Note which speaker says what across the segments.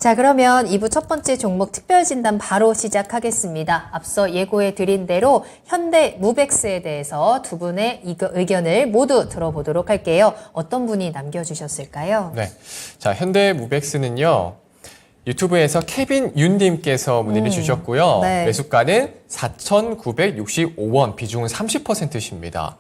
Speaker 1: 자, 그러면 2부 첫 번째 종목 특별진단 바로 시작하겠습니다. 앞서 예고해 드린 대로 현대 무벡스에 대해서 두 분의 의견을 모두 들어보도록 할게요. 어떤 분이 남겨주셨을까요?
Speaker 2: 네. 자, 현대 무벡스는요. 유튜브에서 케빈 윤님께서 문의를 주셨고요.
Speaker 1: 네.
Speaker 2: 매수가는 4,965원, 비중은 30%십니다.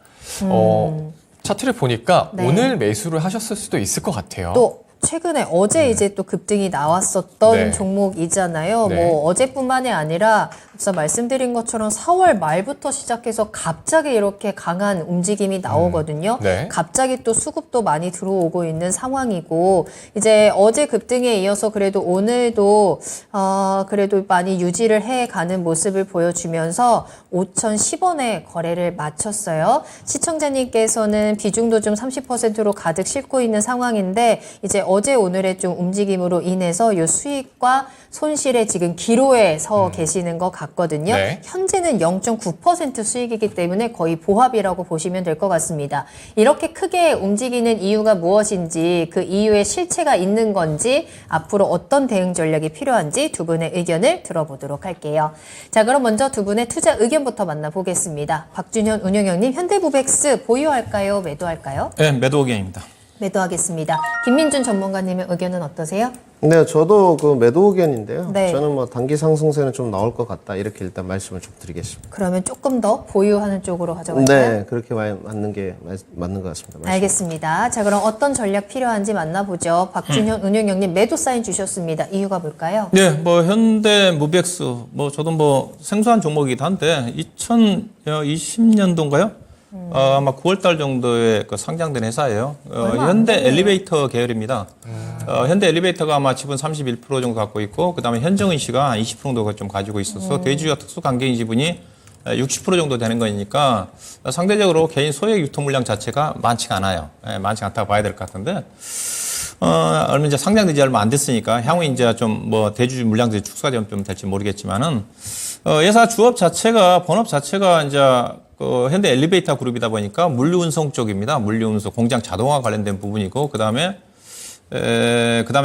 Speaker 2: 차트를 보니까
Speaker 1: 네.
Speaker 2: 오늘 매수를 하셨을 수도 있을 것 같아요.
Speaker 1: 또 최근에 어제 이제 또 급등이 나왔었던
Speaker 2: 네.
Speaker 1: 종목이잖아요.
Speaker 2: 네.
Speaker 1: 뭐 어제뿐만이 아니라 앞서 말씀드린 것처럼 4월 말부터 시작해서 갑자기 이렇게 강한 움직임이 나오거든요.
Speaker 2: 네.
Speaker 1: 갑자기 또 수급도 많이 들어오고 있는 상황이고 이제 어제 급등에 이어서 그래도 오늘도 그래도 많이 유지를 해가는 모습을 보여주면서 5,010원에 거래를 마쳤어요. 시청자님께서는 비중도 좀 30%로 가득 싣고 있는 상황인데 이제 어제 오늘의 좀 움직임으로 인해서 요 수익과 손실에 지금 기로에 서 계시는 것 같거든요.
Speaker 2: 네.
Speaker 1: 현재는 0.9% 수익이기 때문에 거의 보합이라고 보시면 될 것 같습니다. 이렇게 크게 움직이는 이유가 무엇인지 그 이유에 실체가 있는 건지 앞으로 어떤 대응 전략이 필요한지 두 분의 의견을 들어보도록 할게요. 자, 그럼 먼저 두 분의 투자 의견부터 만나보겠습니다. 박준현 운영형님, 현대무벡스 보유할까요? 매도할까요?
Speaker 3: 네, 매도 의견입니다.
Speaker 1: 매도하겠습니다. 김민준 전문가님의 의견은 어떠세요?
Speaker 4: 네, 저도 그 매도 의견인데요.
Speaker 1: 네.
Speaker 4: 저는 뭐 단기 상승세는 좀 나올 것 같다. 이렇게 일단 말씀을 좀 드리겠습니다.
Speaker 1: 그러면 조금 더 보유하는 쪽으로 가져갈까요?
Speaker 4: 네, 그렇게 맞는 게 맞는 것 같습니다.
Speaker 1: 알겠습니다. 자, 그럼 어떤 전략 필요한지 만나보죠. 박준현 운영형님 매도 사인 주셨습니다. 이유가 뭘까요?
Speaker 3: 네, 뭐 현대 무벡스 뭐 저도 뭐 생소한 종목이기도 한데 2020년도인가요? 아마 9월달 정도에 그 상장된 회사예요. 현대 엘리베이터 계열입니다. 현대 엘리베이터가 아마 지분 31% 정도 갖고 있고, 그 다음에 현정은 씨가 한 20% 정도 좀 가지고 있어서 대주주와 특수관계인 지분이 60% 정도 되는 거니까 상대적으로 개인 소액 유통 물량 자체가 많지가 않아요. 많지 않다고 봐야 될 것 같은데. 얼마 이제 상장된 지 얼마 안 됐으니까 향후 이제 좀 뭐 대주주 물량들이 축소가 좀 될지 모르겠지만은 회사 주업 자체가 본업 자체가 이제 그 현대 엘리베이터 그룹이다 보니까 물류 운송 쪽입니다. 물류 운송 공장 자동화 관련된 부분이고 그다음에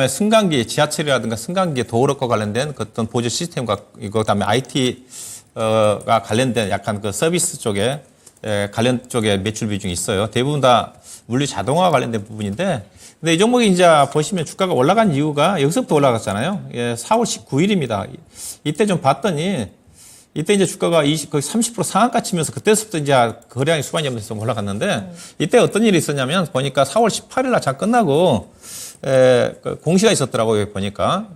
Speaker 3: 승강기 지하철이라든가 승강기 도어락과 관련된 그 어떤 보조 시스템과 이거 그다음에 IT가 관련된 약간 그 서비스 쪽에 관련 쪽에 매출 비중이 있어요. 대부분 다 물류 자동화 관련된 부분인데 근데 이 종목이 이제 보시면 주가가 올라간 이유가 여기서부터 올라갔잖아요. 4월 19일입니다. 이때 좀 봤더니 이때 이제 주가가 거의 30% 상한가 치면서 그때부터 이제 거래량이 수반이 없어서 올라갔는데 이때 어떤 일이 있었냐면 보니까 4월 18일 날 장 끝나고 공시가 있었더라고요. 보니까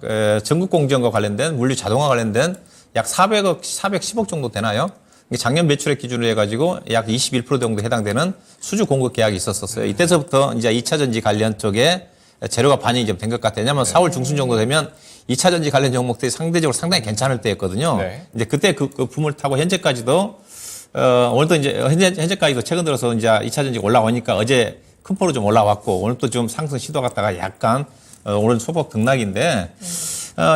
Speaker 3: 전국 공정과 관련된 물류 자동화 관련된 약 410억 정도 되나요? 작년 매출액 기준으로 해가지고 약 21% 정도 해당되는 수주 공급 계약이 있었어요. 이때서부터 이제 2차 전지 관련 쪽에 재료가 반영이 좀 된 것 같아요. 왜냐하면 4월 중순 정도 되면 2차 전지 관련 종목들이 상대적으로 상당히 괜찮을 때였거든요.
Speaker 2: 네.
Speaker 3: 이제 그때 그 붐을 타고 현재까지도 오늘도 이제 현재까지도 최근 들어서 이제 2차 전지가 올라오니까 어제 큰 폭으로 좀 올라왔고 오늘 또 좀 상승 시도 갔다가 약간 오늘 소폭 등락인데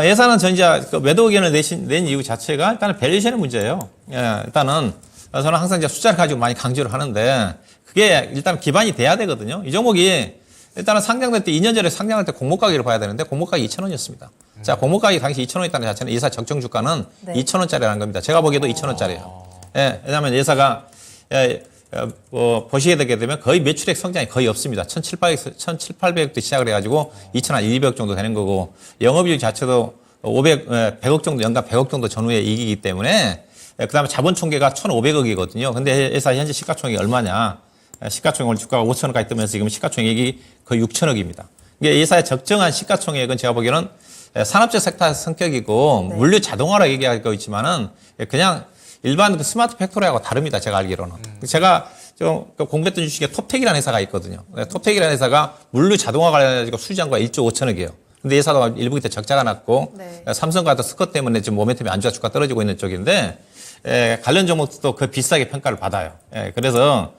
Speaker 3: 예산은 전 이제 그 매도 의견을 낸 이유 자체가 일단은 밸류에이션의 문제예요. 일단은 저는 항상 이제 숫자를 가지고 많이 강조를 하는데 그게 일단 기반이 돼야 되거든요. 이 종목이 일단은 상장될 때 2년 전에 상장할 때 공모 가격을 봐야 되는데 공모 가격이 2,000원이었습니다. 자, 공모 가격이 당시 2,000원이었다는 자체는 예사 적정 주가는
Speaker 1: 네.
Speaker 3: 2,000원짜리라는 겁니다. 제가 보기에도 2,000원짜리예요. 왜냐하면 예사가 보시게 되게 되면 거의 매출액 성장이 거의 없습니다. 1,700대 시작을 해가지고 2,200억 정도 되는 거고 영업이익 자체도 100억 정도 연간 100억 정도 전후에 이익이기 때문에 그다음에 자본 총계가 1,500억이거든요. 근데 회사 현재 시가총액이 얼마냐? 시가총액 오늘 주가가 5,000원까지 뜨면서 지금 시가총액이 거의 6,000억입니다. 이게 예사의 적정한 시가총액은 제가 보기에는 산업재 섹터 성격이고
Speaker 1: 네.
Speaker 3: 물류 자동화라고 얘기하고 있지만은 그냥 일반 그 스마트 팩토리하고 다릅니다. 제가 알기로는. 제가 좀 공부했던 주식에 톱텍이라는 회사가 있거든요. 톱텍이라는 회사가 물류 자동화 관련해서 수주한 거가 1조 5천억이에요. 근데 회사도 일부 때 적자가 났고
Speaker 1: 네.
Speaker 3: 삼성과 스컷 때문에 지금 모멘텀이 안 좋아 주가 떨어지고 있는 쪽인데 관련 종목도 그 비싸게 평가를 받아요. 그래서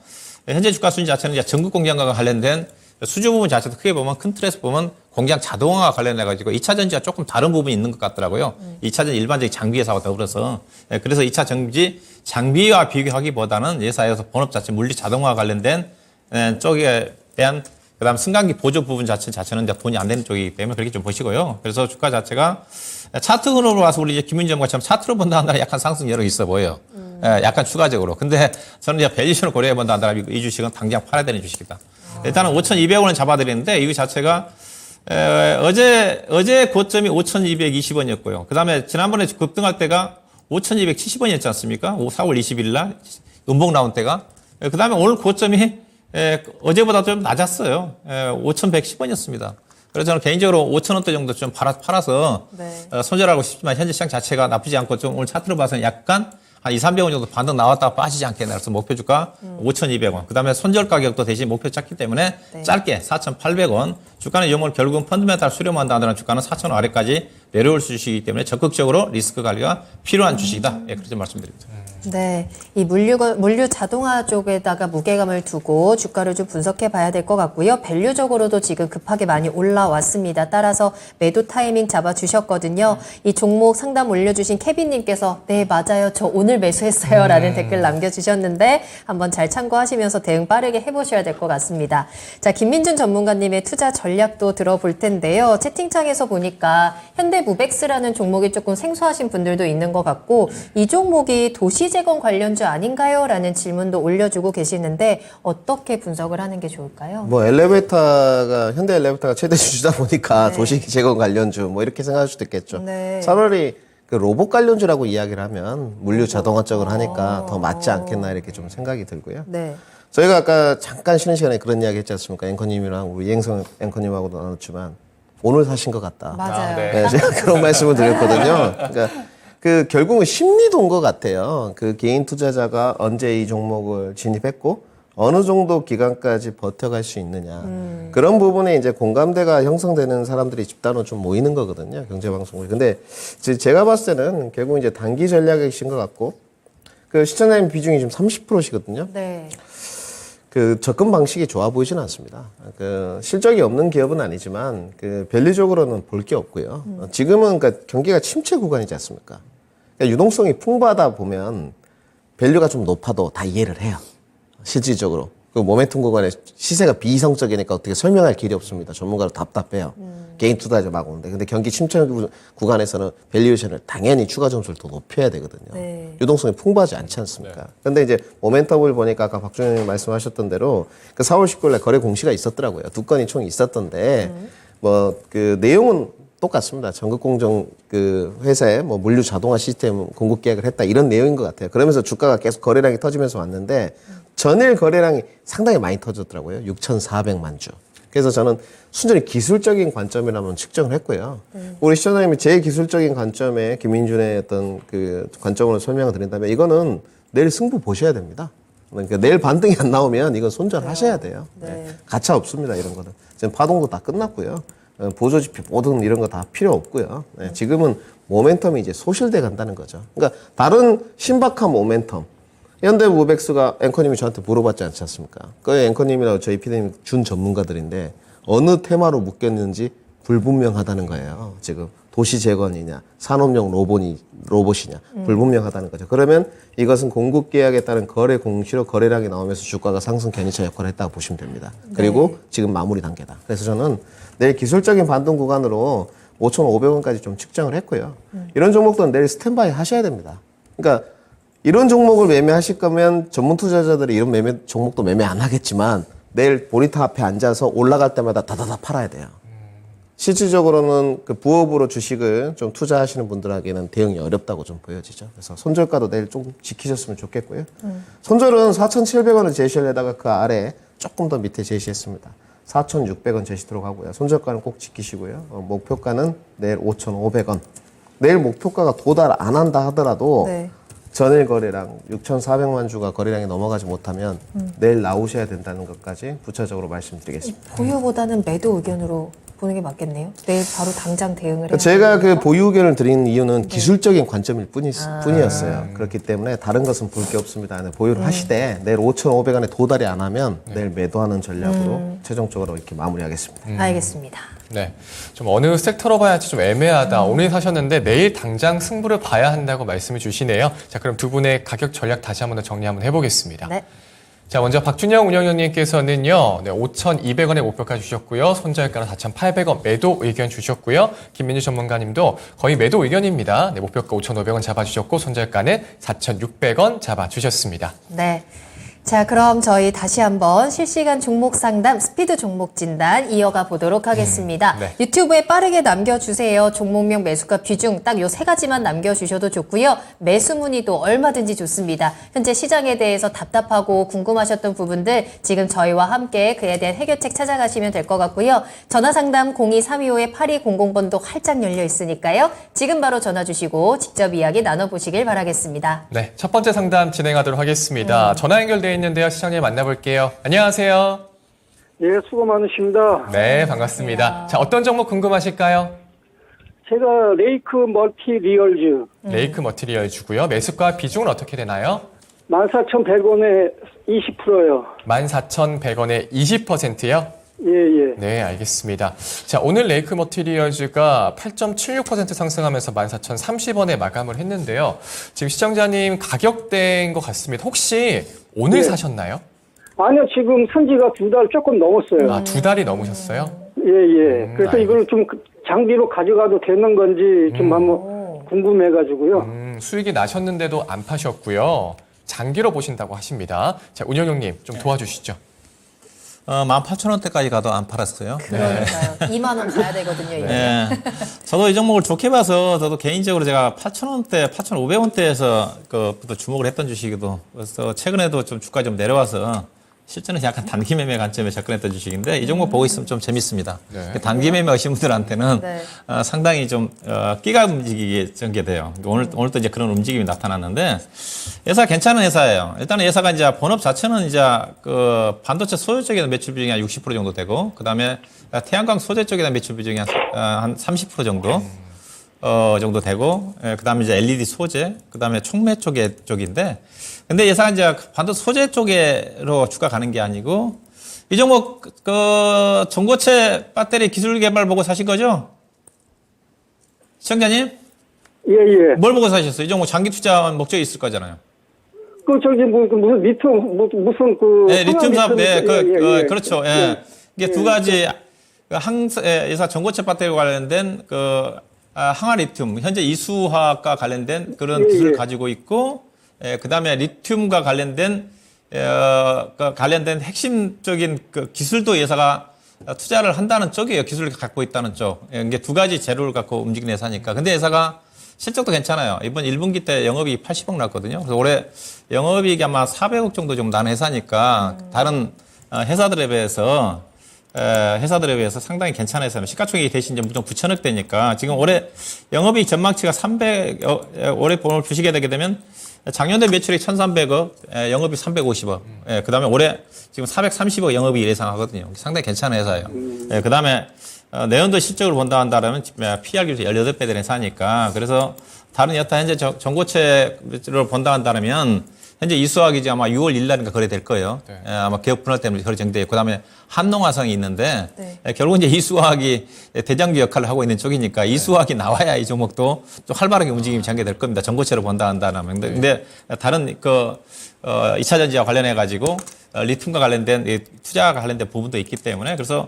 Speaker 3: 현재 주가 수준 자체는 이제 전국 공장과 관련된 수주 부분 자체도 크게 보면 큰 틀에서 보면 공장 자동화와 관련해가지고 2차 전지와 조금 다른 부분이 있는 것 같더라고요. 2차 전지 일반적인 장비 회사와 더불어서. 그래서 2차 전지 장비와 비교하기보다는 회사에서 본업 자체 물리 자동화 관련된 쪽에 대한 그다음 승강기 보조 부분 자체는 이제 돈이 안 되는 쪽이기 때문에 그렇게 좀 보시고요. 그래서 주가 자체가 차트로 와서 우리 이제 김민정 것처럼 차트로 본다 한다면 약간 상승 여력이 있어 보여요. 약간 추가적으로. 근데 저는 이제 밸류션을 고려해 본다 한다면 이 주식은 당장 팔아야 되는 주식이다. 일단은 5,200원을 잡아드리는데 이 자체가 어제 고점이 5,220원이었고요. 그다음에 지난번에 급등할 때가 5,270원이었지 않습니까? 4월 20일 날 음봉 나온 때가. 그다음에 오늘 고점이 어제보다 좀 낮았어요. 5,110원이었습니다. 그래서 저는 개인적으로 5,000원대 정도 좀 팔아서
Speaker 1: 네.
Speaker 3: 손절하고 싶지만 현재 시장 자체가 나쁘지 않고 좀 오늘 차트로 봐서는 약간 한 200~300원 정도 반등 나왔다가 빠지지 않겠나. 그래서 목표 주가 5,200원. 그 다음에 손절 가격도 대신 목표 잡기 때문에
Speaker 1: 네.
Speaker 3: 짧게 4,800원. 주가는 영월 결국은 펀드멘탈 수렴한 다는 주가는 4,000원 아래까지 내려올 수 있기 때문에 적극적으로 리스크 관리가 필요한 주식이다. 예, 그렇게 말씀드립니다.
Speaker 1: 네, 이 물류 자동화 쪽에다가 무게감을 두고 주가를 좀 분석해 봐야 될 것 같고요. 밸류적으로도 지금 급하게 많이 올라왔습니다. 따라서 매도 타이밍 잡아주셨거든요. 이 종목 상담 올려주신 케빈님께서 네, 맞아요. 저 오늘 매수했어요. 라는 댓글 남겨주셨는데 한번 잘 참고하시면서 대응 빠르게 해보셔야 될 것 같습니다. 자, 김민준 전문가님의 투자 전략도 들어볼 텐데요. 채팅창에서 보니까 현대무백스라는 종목이 조금 생소하신 분들도 있는 것 같고 이 종목이 도시재건 관련주 아닌가요? 라는 질문도 올려주고 계시는데 어떻게 분석을 하는 게 좋을까요?
Speaker 4: 뭐 현대 엘리베이터가 최대 주주다 보니까 도시 재건 관련주 뭐 이렇게 생각할 수도 있겠죠.
Speaker 1: 네.
Speaker 4: 차라리 그 로봇 관련주라고 이야기를 하면 물류 자동화 쪽을 하니까 더 맞지 않겠나 이렇게 좀 생각이 들고요.
Speaker 1: 네.
Speaker 4: 저희가 아까 잠깐 쉬는 시간에 그런 이야기 했지 않습니까? 앵커님이랑 우리 이행성 앵커님하고도 나눴지만 오늘 사신 것 같다.
Speaker 1: 맞아요.
Speaker 2: 네.
Speaker 4: 네, 제가 그런 말씀을 드렸거든요. 그러니까 결국은 심리도 온 것 같아요. 그 개인 투자자가 언제 이 종목을 진입했고 어느 정도 기간까지 버텨갈 수 있느냐. 그런 부분에 이제 공감대가 형성되는 사람들이 집단으로 좀 모이는 거거든요. 경제방송을. 근데 제가 봤을 때는 결국 이제 단기 전략이신 것 같고 그 시청자님 비중이 지금 30%시거든요.
Speaker 1: 네.
Speaker 4: 그 접근 방식이 좋아 보이지는 않습니다. 그 실적이 없는 기업은 아니지만 그 밸류적으로는 볼 게 없고요. 지금은 그러니까 경기가 침체 구간이지 않습니까? 그러니까 유동성이 풍부하다 보면 밸류가 좀 높아도 다 이해를 해요. 실질적으로. 그 모멘텀 구간에 시세가 비이성적이니까 어떻게 설명할 길이 없습니다. 전문가로 답답해요. 개인 투자자 막 오는데. 근데 경기 침체 구간에서는 밸류에이션을 당연히 추가 점수를 더 높여야 되거든요.
Speaker 1: 네.
Speaker 4: 유동성이 풍부하지 않지 않습니까? 근데 이제 모멘텀을 보니까 아까 박준영님 말씀하셨던 대로 그 4월 19일에 거래 공시가 있었더라고요. 2건이 총 있었던데 뭐 그 내용은 똑같습니다. 전극공정 그 회사에 뭐 물류 자동화 시스템 공급 계약을 했다 이런 내용인 것 같아요. 그러면서 주가가 계속 거래량이 터지면서 왔는데 전일 거래량이 상당히 많이 터졌더라고요. 6,400만 주. 그래서 저는 순전히 기술적인 관점이라면 측정을 했고요. 우리 시청자님이 제 기술적인 관점에 김민준의 어떤 그 관점으로 설명을 드린다면 이거는 내일 승부 보셔야 됩니다. 그러니까 내일 반등이 안 나오면 이건 손절하셔야 돼요. 네. 가차 없습니다. 이런 거는. 지금 파동도 다 끝났고요. 보조지표 모든 이런 거 다 필요 없고요. 네. 지금은 모멘텀이 이제 소실돼 간다는 거죠. 그러니까 다른 신박한 모멘텀. 현대무백스가 앵커님이 저한테 물어봤지 않지 않습니까? 그 앵커님이랑 저희 PD님 준 전문가들인데 어느 테마로 묶였는지 불분명하다는 거예요. 지금 도시재건이냐 산업용 로봇이냐 불분명하다는 거죠. 그러면 이것은 공급계약에 따른 거래 공시로 거래량이 나오면서 주가가 상승 견인차 역할을 했다고 보시면 됩니다. 그리고 지금 마무리 단계다. 그래서 저는 내일 기술적인 반등 구간으로 5,500원까지 좀 측정을 했고요. 이런 종목들은 내일 스탠바이 하셔야 됩니다. 그러니까 이런 종목을 매매하실 거면 전문 투자자들이 이런 종목도 매매 안 하겠지만 내일 모니터 앞에 앉아서 올라갈 때마다 다다다 팔아야 돼요. 실질적으로는 그 부업으로 주식을 좀 투자하시는 분들에게는 대응이 어렵다고 좀 보여지죠. 그래서 손절가도 내일 좀 지키셨으면 좋겠고요. 손절은 4,700원을 제시하려다가 그 아래 조금 더 밑에 제시했습니다. 4,600원 제시도록 하고요. 손절가는 꼭 지키시고요. 목표가는 내일 5,500원. 내일 목표가가 도달 안 한다 하더라도
Speaker 1: 네.
Speaker 4: 전일 거래량 6,400만 주가 거래량이 넘어가지 못하면 내일 나오셔야 된다는 것까지 부차적으로 말씀드리겠습니다.
Speaker 1: 보유보다는 매도 의견으로 보는 게 맞겠네요. 내일 바로 당장 대응을 해야
Speaker 4: 제가
Speaker 1: 되니까.
Speaker 4: 그 보유 의견을 드린 이유는 기술적인 관점일 뿐이었어요. 그렇기 때문에 다른 것은 볼 게 없습니다. 보유를 하시되 내일 5,500원에 도달이 안 하면 내일 매도하는 전략으로 최종적으로 이렇게 마무리하겠습니다.
Speaker 1: 알겠습니다.
Speaker 2: 네. 좀 어느 섹터로 봐야 할지 좀 애매하다. 오늘 사셨는데 내일 당장 승부를 봐야 한다고 말씀을 주시네요. 자, 그럼 두 분의 가격 전략 다시 한번 더 정리 한번 해보겠습니다.
Speaker 1: 네.
Speaker 2: 자, 먼저 박준영 운영위원님께서는요, 네, 5,200원에 목표가 주셨고요. 손절가는 4,800원 매도 의견 주셨고요. 김민주 전문가님도 거의 매도 의견입니다. 네, 목표가 5,500원 잡아주셨고, 손절가는 4,600원 잡아주셨습니다.
Speaker 1: 네. 자, 그럼 저희 다시 한번 실시간 종목 상담 스피드 종목 진단 이어가 보도록 하겠습니다.
Speaker 2: 네.
Speaker 1: 유튜브에 빠르게 남겨주세요. 종목명 매수가 비중 딱 요 세 가지만 남겨주셔도 좋고요. 매수 문의도 얼마든지 좋습니다. 현재 시장에 대해서 답답하고 궁금하셨던 부분들 지금 저희와 함께 그에 대한 해결책 찾아가시면 될 것 같고요. 전화 상담 0232-8200번도 활짝 열려 있으니까요. 지금 바로 전화 주시고 직접 이야기 나눠보시길 바라겠습니다.
Speaker 2: 네, 첫 번째 상담 진행하도록 하겠습니다. 전화 연결되어 있는데요. 시청자 만나볼게요. 안녕하세요.
Speaker 5: 예, 수고 많으십니다.
Speaker 2: 네, 반갑습니다. 자, 어떤 종목 궁금하실까요?
Speaker 5: 제가 레이크 멀티 리얼즈
Speaker 2: 레이크 머티리얼 주고요. 매수가 비중은 어떻게 되나요?
Speaker 5: 14,100원에 20%요.
Speaker 2: 14,100원에 20%요?
Speaker 5: 예, 예.
Speaker 2: 네, 알겠습니다. 자, 오늘 레이크 머티리얼즈가 8.76% 상승하면서 14,030원에 마감을 했는데요. 지금 시청자님 가격대인 것 같습니다. 혹시 오늘
Speaker 5: 네.
Speaker 2: 사셨나요?
Speaker 5: 아니요, 지금 산지가 2달 조금 넘었어요.
Speaker 2: 아, 2달이 넘으셨어요?
Speaker 5: 예, 예. 그래서
Speaker 2: 알겠습니다.
Speaker 5: 이걸 좀 장비로 가져가도 되는 건지 좀 한번 궁금해가지고요.
Speaker 2: 수익이 나셨는데도 안 파셨고요. 장기로 보신다고 하십니다. 자, 운영형님 좀 도와주시죠.
Speaker 3: 18,000원대까지 가도 안 팔았어요.
Speaker 1: 그러니까요. 2만 원 가야 되거든요. 이제.
Speaker 3: 네. 저도 이 종목을 좋게 봐서 저도 개인적으로 제가 8,000원대, 8,500원대에서 그부터 주목을 했던 주식이기도 그래서 최근에도 좀 주가 좀 내려와서 실제는 약간 단기 매매 관점에 접근했던 주식인데 이 종목 보고 있으면 좀 재밌습니다.
Speaker 2: 네.
Speaker 3: 단기 매매 하신 분들한테는
Speaker 1: 네.
Speaker 3: 상당히 좀 끼가 움직이게 전개돼요. 오늘도 이제 그런 움직임이 나타났는데 회사 괜찮은 회사예요. 일단은 회사가 이제 본업 자체는 이제 그 반도체 소재 쪽에 매출 비중이 한 60% 정도 되고 그다음에 태양광 소재 쪽에 매출 비중이 한 30% 정도 정도 되고 그다음에 이제 LED 소재 그다음에 촉매 쪽인데 근데 예상은 이제 반도체 소재 쪽으로 주가 가는 게 아니고 이 종목 그 전고체 배터리 기술 개발 보고 사신 거죠? 시청자님?
Speaker 5: 예, 예.
Speaker 3: 뭘 보고 사셨어요? 이 종목 장기 투자 목적이 있을 거잖아요.
Speaker 5: 무슨 리튬, 무슨
Speaker 3: 네, 리튬 사업, 네, 그렇죠. 예.
Speaker 5: 예.
Speaker 3: 이게 두 가지 회사 전고체 배터리 관련된 항화 리튬, 현재 이수화학과 관련된 그런
Speaker 5: 예,
Speaker 3: 기술을
Speaker 5: 예.
Speaker 3: 가지고 있고, 그 다음에 리튬과 관련된 핵심적인 그 기술도 회사가 투자를 한다는 쪽이에요. 기술을 갖고 있다는 쪽. 이게 두 가지 재료를 갖고 움직이는 회사니까. 근데 회사가 실적도 괜찮아요. 이번 1분기 때 영업이익 80억 났거든요. 그래서 올해 영업이익이 아마 400억 정도 좀 난 회사니까 다른 회사들에 비해서 상당히 괜찮은 회사입니다. 시가총액이 대신 이제 무조건 9천억 대니까 지금 올해 영업이익 전망치가 올해 본을 주시게 되게 되면 작년에 매출이 1,300억, 영업이익 350억. 그 다음에 올해 지금 430억 영업이익 예상하거든요. 상당히 괜찮은 회사예요. 그 다음에 내년도 실적을 본다 한다면 PR 기준 18배 되는 회사니까 그래서 다른 여타 현재 전고체를 본다 한다면 현재 이수화학이 아마 6월 1일 날인가 거래될 거예요.
Speaker 2: 네.
Speaker 3: 아마 개업 분할 때문에 거래 정되고 그다음에 한농화성이 있는데
Speaker 1: 네.
Speaker 3: 결국 이제 이수화학이 대장주 역할을 하고 있는 쪽이니까 이수화학이 나와야 이 종목도 좀 활발하게 움직임이 전개될 겁니다. 전고체로 본다 한다면. 근데 다른 2차 전지와 관련해 가지고 리튬과 관련된 투자와 관련된 부분도 있기 때문에 그래서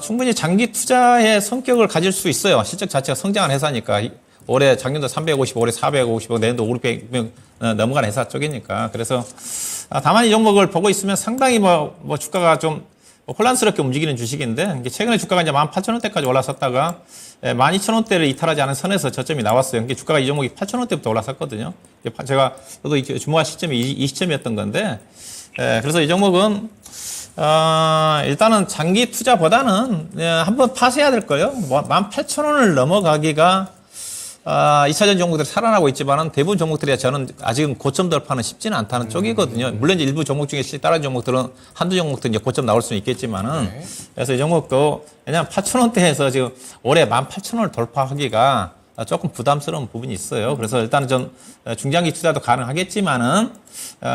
Speaker 3: 충분히 장기 투자의 성격을 가질 수 있어요. 실적 자체가 성장한 회사니까. 올해 작년도 350, 올해 450, 내년도 500명 넘어간 회사 쪽이니까. 그래서 다만 이 종목을 보고 있으면 상당히 주가가 좀 혼란스럽게 움직이는 주식인데 최근에 주가가 이제 18,000원대까지 올라섰다가 12,000원대를 이탈하지 않은 선에서 저점이 나왔어요. 그러니까 주가가 이 종목이 8,000원대부터 올라섰거든요. 저도 주목한 시점이 이 시점이었던 건데 그래서 이 종목은 일단은 장기 투자보다는 한번 파세야 될 거예요. 18,000원을 넘어가기가 2차전 종목들이 살아나고 있지만은 대부분 종목들이 저는 아직은 고점 돌파는 쉽지는 않다는 쪽이거든요. 물론 이제 일부 종목 중에 다른 종목들은 한두 종목들은 이제 고점 나올 수는 있겠지만은
Speaker 2: 네.
Speaker 3: 그래서 이 종목도 왜냐면 8,000원대에서 지금 올해 18,000원을 돌파하기가 조금 부담스러운 부분이 있어요. 그래서 일단은 좀 중장기 투자도 가능하겠지만은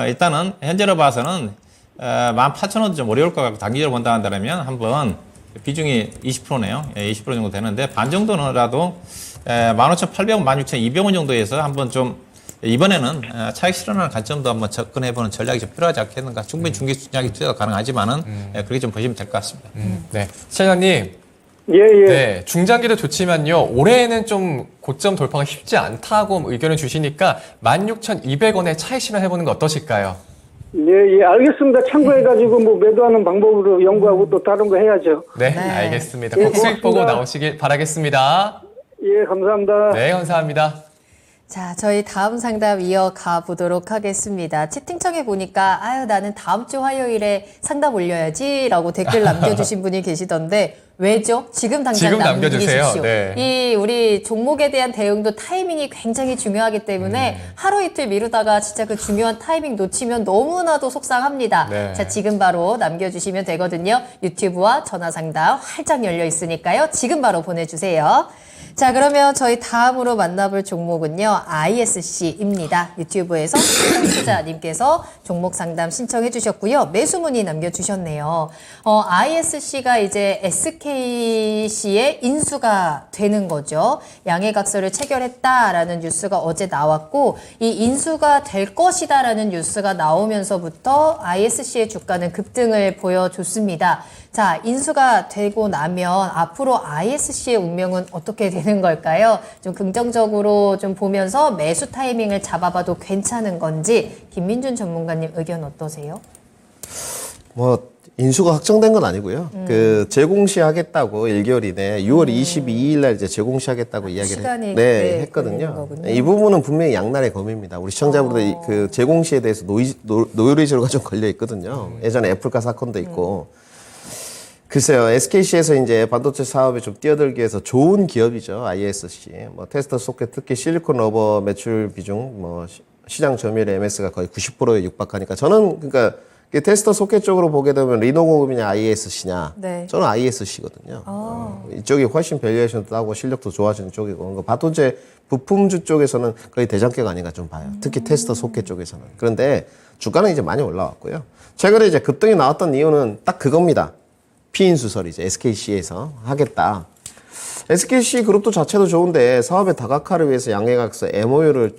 Speaker 3: 일단은 현재로 봐서는 18,000원도 좀 어려울 것 같고 단기적으로 본다 한다면 한번 비중이 20%네요. 20% 정도 되는데 반 정도는라도 15,800원, 16,200원 정도에서 한번 좀 이번에는 차익 실현하는 관점도 한번 접근해보는 전략이 좀 필요하지 않겠는가. 충분히 중기 전략이 투자가 가능하지만은 그렇게 좀 보시면 될 것 같습니다.
Speaker 2: 네. 시장님.
Speaker 5: 예, 예.
Speaker 2: 네. 중장기도 좋지만요. 올해는 좀 고점 돌파가 쉽지 않다고 의견을 주시니까 16,200원에 차익 실현해보는 거 어떠실까요?
Speaker 5: 예, 예, 알겠습니다. 참고해가지고 뭐 매도하는 방법으로 연구하고 또 다른 거 해야죠.
Speaker 2: 네.
Speaker 1: 네.
Speaker 2: 알겠습니다.
Speaker 5: 예,
Speaker 2: 꼭 수익 보고
Speaker 5: 고맙습니다.
Speaker 2: 나오시길 바라겠습니다.
Speaker 5: 예, 감사합니다.
Speaker 2: 네. 감사합니다.
Speaker 1: 자, 저희 다음 상담 이어가 보도록 하겠습니다. 채팅창에 보니까 아유 나는 다음 주 화요일에 상담 올려야지라고 댓글 남겨주신 분이 계시던데 왜죠? 지금 당장
Speaker 2: 지금 남겨주세요.
Speaker 1: 남기십시오.
Speaker 2: 네.
Speaker 1: 이 우리 종목에 대한 대응도 타이밍이 굉장히 중요하기 때문에 하루 이틀 미루다가 진짜 그 중요한 타이밍 놓치면 너무나도 속상합니다.
Speaker 2: 네.
Speaker 1: 자, 지금 바로 남겨주시면 되거든요. 유튜브와 전화 상담 활짝 열려 있으니까요. 지금 바로 보내주세요. 자, 그러면 저희 다음으로 만나볼 종목은요, ISC입니다. 유튜브에서 시청자님께서 종목 상담 신청해 주셨고요. 매수 문의 남겨주셨네요. ISC가 이제 SKC의 인수가 되는 거죠. 양해각서를 체결했다라는 뉴스가 어제 나왔고, 이 인수가 될 것이다라는 뉴스가 나오면서부터 ISC의 주가는 급등을 보여줬습니다. 자, 인수가 되고 나면 앞으로 ISC의 운명은 어떻게 되는 걸까요? 좀 긍정적으로 좀 보면서 매수 타이밍을 잡아봐도 괜찮은 건지 김민준 전문가님 의견 어떠세요?
Speaker 4: 뭐 인수가 확정된 건 아니고요. 그 재공시하겠다고 1개월 이내 6월 22일 날 이제 재공시하겠다고 이야기를
Speaker 1: 시간이
Speaker 4: 네,
Speaker 1: 그때 걸리는
Speaker 4: 했거든요.
Speaker 1: 거군요.
Speaker 4: 이 부분은 분명히 양날의 검입니다. 우리 시청자분들 그 재공시에 대해서 노이즈가 좀 걸려 있거든요. 예전에 애플카 사건도 있고. 글쎄요, SKC에서 이제 반도체 사업에 좀 뛰어들기 위해서 좋은 기업이죠, ISC. 뭐 테스터 소켓, 특히 실리콘 러버 매출 비중, 뭐 시장 점유율 MS가 거의 90%에 육박하니까 저는 그러니까 테스터 소켓 쪽으로 보게 되면 리노공업이냐 ISC냐,
Speaker 1: 네.
Speaker 4: 저는 ISC거든요. 이쪽이 훨씬 밸류에이션도 하고 실력도 좋아지는 쪽이고, 그러니까 반도체 부품주 쪽에서는 거의 대장격 아닌가 좀 봐요. 특히 테스터 소켓 쪽에서는. 그런데 주가는 이제 많이 올라왔고요. 최근에 이제 급등이 나왔던 이유는 딱 그겁니다. 피인수설이죠. SKC에서 하겠다. SKC 그룹도 자체도 좋은데 사업의 다각화를 위해서 양해각서 MOU를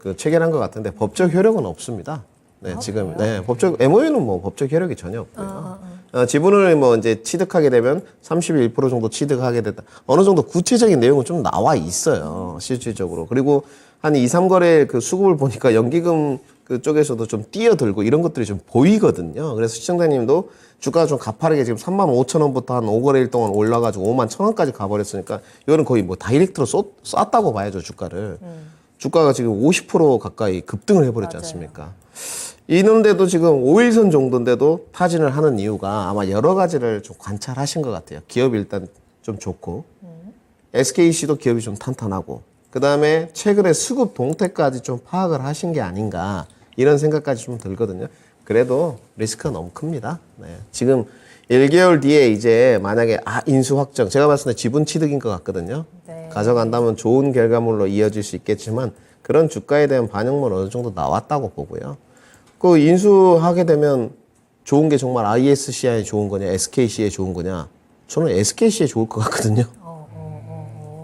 Speaker 4: 그 체결한 것 같은데 법적 효력은 없습니다. 네, 지금 네, 법적 MOU는 뭐 법적 효력이 전혀 없고요. 지분을 뭐 이제 취득하게 되면 31% 정도 취득하게 됐다. 어느 정도 구체적인 내용은 좀 나와 있어요. 실질적으로. 그리고 한 2, 3거래 그 수급을 보니까 연기금 그 쪽에서도 좀 뛰어들고 이런 것들이 좀 보이거든요. 그래서 시청자님도 주가가 좀 가파르게 지금 35,000원부터 한 5거래일 동안 올라가지고 51,000원까지 가버렸으니까 이거는 거의 뭐 다이렉트로 쐈다고 봐야죠, 주가를. 주가가 지금 50% 가까이 급등을 해버렸지 않습니까? 이런데도 지금 5일선 정도인데도 타진을 하는 이유가 아마 여러 가지를 좀 관찰하신 것 같아요. 기업이 일단 좀 좋고, SKC도 기업이 좀 탄탄하고, 그 다음에 최근에 수급 동태까지 좀 파악을 하신 게 아닌가, 이런 생각까지 좀 들거든요. 그래도 리스크가 너무 큽니다. 네. 지금 1개월 뒤에 이제 만약에 인수 확정, 제가 봤을 때 지분 취득인 것 같거든요.
Speaker 1: 네.
Speaker 4: 가져간다면 좋은 결과물로 이어질 수 있겠지만 그런 주가에 대한 반영은 어느 정도 나왔다고 보고요. 그 인수하게 되면 좋은 게 정말 ISC에 좋은 거냐, SKC에 좋은 거냐? 저는 SKC에 좋을 것 같거든요.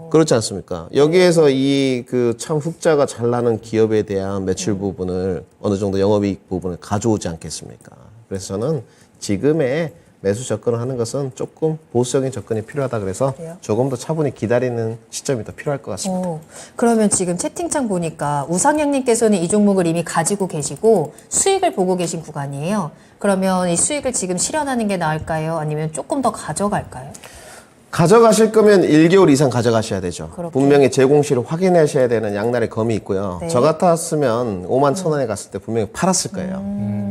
Speaker 4: 그렇지 않습니까? 여기에서 이 그 참 흑자가 잘 나는 기업에 대한 매출 부분을 어느 정도 영업이익 부분을 가져오지 않겠습니까? 그래서 저는 지금의 매수 접근을 하는 것은 조금 보수적인 접근이 필요하다 그래서
Speaker 1: 그래요?
Speaker 4: 조금 더 차분히 기다리는 시점이 더 필요할 것 같습니다.
Speaker 1: 그러면 지금 채팅창 보니까 우상향님께서는 이 종목을 이미 가지고 계시고 수익을 보고 계신 구간이에요. 그러면 이 수익을 지금 실현하는 게 나을까요? 아니면 조금 더 가져갈까요?
Speaker 4: 가져가실 거면 1개월 이상 가져가셔야 되죠.
Speaker 1: 그렇게.
Speaker 4: 분명히 재공시를 확인하셔야 되는 양날의 검이 있고요.
Speaker 1: 네.
Speaker 4: 저 같았으면 51,000원에 갔을 때 분명히 팔았을 거예요.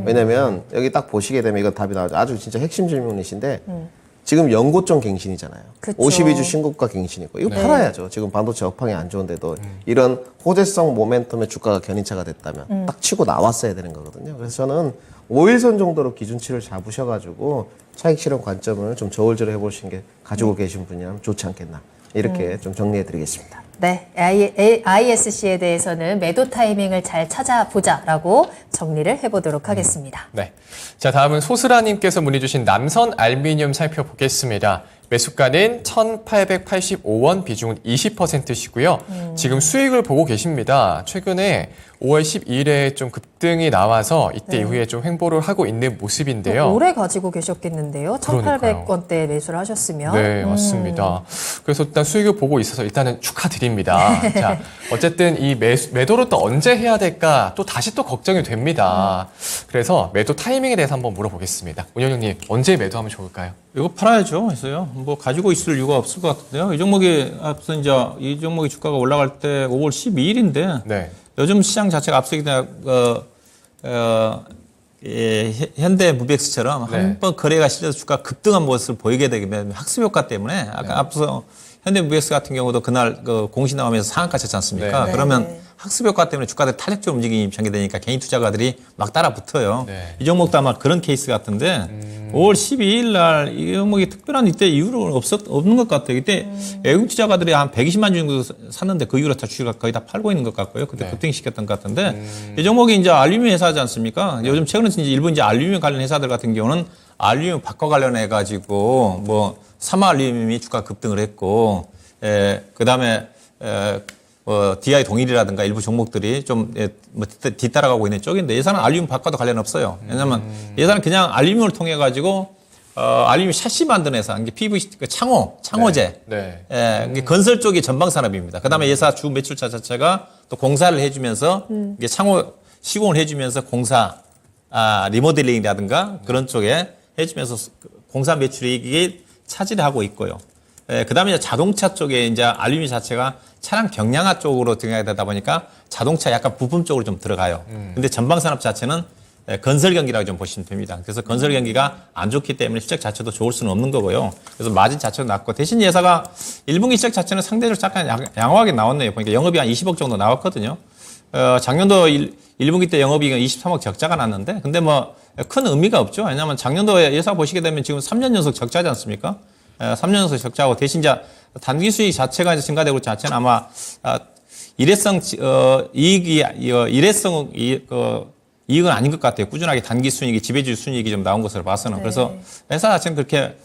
Speaker 4: 왜냐면 여기 딱 보시게 되면 이거 답이 나오죠. 아주 진짜 핵심 질문이신데 지금 연고점 갱신이잖아요.
Speaker 1: 그쵸.
Speaker 4: 52주 신고가 갱신이고 이거 팔아야죠. 지금 반도체 업황이 안 좋은데도 이런 호재성 모멘텀의 주가가 견인차가 됐다면 딱 치고 나왔어야 되는 거거든요. 그래서 저는 5일선 정도로 기준치를 잡으셔가지고 차익 실현 관점을 좀 저울질을 해보시는 게 가지고 계신 분이라면 좋지 않겠나 이렇게 좀 정리해드리겠습니다.
Speaker 1: 네, ISC에 대해서는 매도 타이밍을 잘 찾아보자라고 정리를 해보도록 하겠습니다.
Speaker 2: 네. 자, 다음은 소스라님께서 문의 주신 남선 알루미늄 살펴보겠습니다. 매수가는 1,885원, 비중은 20%시고요. 지금 수익을 보고 계십니다. 최근에 5월 12일에 좀 급등이 나와서 이때
Speaker 1: 네.
Speaker 2: 이후에 좀 횡보를 하고 있는 모습인데요.
Speaker 1: 오래 가지고 계셨겠는데요.
Speaker 2: 그러니까요.
Speaker 1: 1,800원대 매수를 하셨으면.
Speaker 2: 네, 맞습니다. 그래서 일단 수익을 보고 있어서 일단은 축하드립니다. 자, 어쨌든 이 매도를 또 언제 해야 될까 또 다시 또 걱정이 됩니다. 그래서 매도 타이밍에 대해서 한번 물어보겠습니다. 운영님, 언제 매도하면 좋을까요?
Speaker 3: 이거 팔아야죠. 해서요. 뭐 가지고 있을 이유가 없을 것 같은데요. 이 종목이 앞서 이제 이 종목이 주가가 올라갈 때 5월 12일인데
Speaker 2: 네.
Speaker 3: 요즘 시장 자체가 앞서 현대 무백스처럼
Speaker 2: 네.
Speaker 3: 한 번 거래가 실려서 주가 급등한 모습을 보이게 되면 학습 효과 때문에 아까 앞서 현대 무백스 같은 경우도 그날 그 공시 나오면서 상한가 쳤지 않습니까?
Speaker 2: 네.
Speaker 3: 그러면
Speaker 1: 네.
Speaker 3: 학습 효과 때문에 주가들 탄력적으로 움직임이 전개되니까 개인 투자가들이 막 따라 붙어요.
Speaker 2: 네.
Speaker 3: 이 종목도 아마 그런 케이스 같은데 5월 12일 날 이 종목이 특별한 이때 이유는 없는 것 같아요. 이때 외국 투자가들이 한 120만 주 정도 샀는데 그 이후로 다 주가 거의 다 팔고 있는 것 같고요. 그때
Speaker 2: 네.
Speaker 3: 급등시켰던 것 같은데 이 종목이 이제 알루미늄 회사지 않습니까? 요즘 최근에 이제 일부 이제 알루미늄 관련 회사들 같은 경우는 알루미늄 바꿔 관련해 가지고 뭐 사마 알루미늄이 주가 급등을 했고 그다음에 DI 동일이라든가 일부 종목들이 좀 뒤따라가고 있는 쪽인데 예산은 알루미늄 바꿔도 관련 없어요. 왜냐하면 예산은 그냥 알루미늄을 통해 가지고 알루미늄 샤시 만드는 회사, 이게 PVC 그 창호제,
Speaker 2: 네.
Speaker 3: 이게 건설 쪽이 전방 산업입니다. 그다음에 예사 주 매출차 자체가 또 공사를 해주면서 이게 창호 시공을 해주면서 공사 리모델링이라든가 그런 쪽에 해주면서 공사 매출이익이 차지를 하고 있고요. 그다음에 이제 자동차 쪽에 이제 알루미늄 자체가 차량 경량화 쪽으로 들어가게 되다 보니까 자동차 약간 부품 쪽으로 좀 들어가요. 근데 전방 산업 자체는 건설 경기라고 좀 보시면 됩니다. 그래서 건설 경기가 안 좋기 때문에 실적 자체도 좋을 수는 없는 거고요. 그래서 마진 자체도 낮고 대신 예사가 1분기 실적 자체는 상대적으로 잠깐 양호하게 나왔네요. 보니까 영업이 한 20억 정도 나왔거든요. 작년도 1분기 때 영업이익은 23억 적자가 났는데 근데 뭐 큰 의미가 없죠. 왜냐하면 작년도 예사 보시게 되면 지금 3년 연속 적자지 않습니까? 3년 연속 적자하고 대신 이제 단기 수익 자체가 이제 증가되고 자체는 아마 일회성 이익은 아닌 것 같아요. 꾸준하게 단기 수익이 지배주 수익이 좀 나온 것으로 봐서는.
Speaker 1: 네.
Speaker 3: 그래서 회사 자체는 그렇게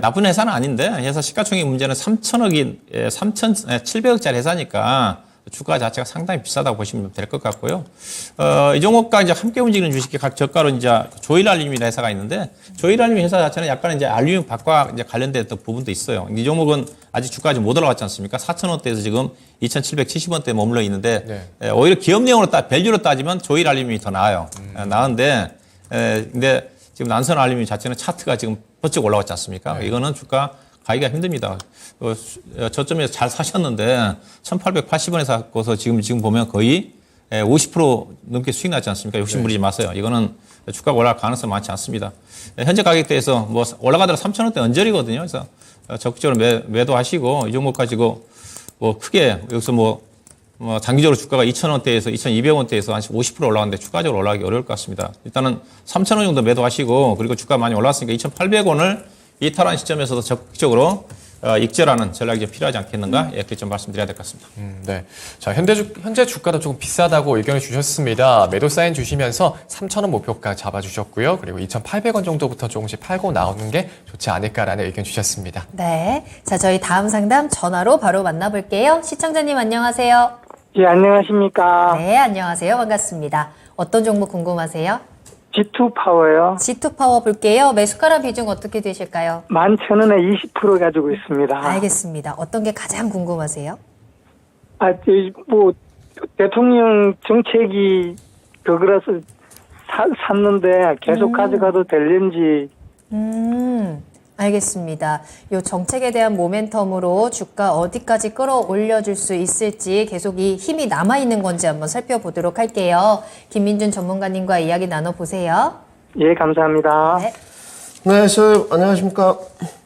Speaker 3: 나쁜 회사는 아닌데 회사 시가총액 문제는 3,700억짜리 회사니까 주가 자체가 상당히 비싸다고 보시면 될 것 같고요. 이 종목과 이제 함께 움직이는 주식이 각 저가로 이제 조일 알루미늄이라는 회사가 있는데 조일 알루미늄 회사 자체는 약간 이제 알루미늄 박과 이제 관련된 부분도 있어요. 이 종목은 아직 주가가 좀 못 올라갔지 않습니까? 4,000원대에서 지금 2,770원대에 머물러 있는데 오히려 기업 내용으로 밸류로 따지면 조일 알루미늄이 더 나아요. 나은데 근데 지금 난선 알루미늄 자체는 차트가 지금 번쩍 올라왔지 않습니까? 이거는 주가 가기가 힘듭니다. 저점에서 잘 사셨는데 1,880원에 샀고서 지금 보면 거의 50% 넘게 수익 나지 않습니까? 욕심 부리지 마세요. 이거는 주가가 올라갈 가능성이 많지 않습니다. 현재 가격대에서 뭐 올라가더라도 3,000원대 언저리거든요. 그래서 적극적으로 매도하시고 이 종목 가지고 뭐 크게 여기서 뭐 단기적으로 주가가 2,000원대에서 2,200원대에서 한 50% 올라가는데 추가적으로 올라가기 어려울 것 같습니다. 일단은 3,000원 정도 매도하시고 그리고 주가 많이 올랐으니까 2,800원을 이탈한 시점에서도 적극적으로 익절하는 전략이 좀 필요하지 않겠는가? 그렇게 좀 말씀드려야 될 것 같습니다.
Speaker 2: 네. 자, 현재 주가도 조금 비싸다고 의견을 주셨습니다. 매도 사인 주시면서 3,000원 목표가 잡아주셨고요. 그리고 2,800원 정도부터 조금씩 팔고 나오는 게 좋지 않을까라는 의견 주셨습니다.
Speaker 1: 네. 자, 저희 다음 상담 전화로 바로 만나볼게요. 시청자님 안녕하세요.
Speaker 5: 예, 안녕하십니까.
Speaker 1: 네, 안녕하세요. 반갑습니다. 어떤 종목 궁금하세요?
Speaker 5: G2 파워요.
Speaker 1: G2 파워 볼게요. 매수가랑 비중 어떻게 되실까요?
Speaker 5: 11,000원에 20% 가지고 있습니다.
Speaker 1: 알겠습니다. 어떤 게 가장 궁금하세요?
Speaker 5: 대통령 정책이 그거라서 샀는데 계속 가져가도 될는지.
Speaker 1: 알겠습니다. 이 정책에 대한 모멘텀으로 주가 어디까지 끌어올려줄 수 있을지 계속 이 힘이 남아있는 건지 한번 살펴보도록 할게요. 김민준 전문가님과 이야기 나눠보세요.
Speaker 5: 예, 감사합니다.
Speaker 1: 네.
Speaker 4: 네, 저 안녕하십니까?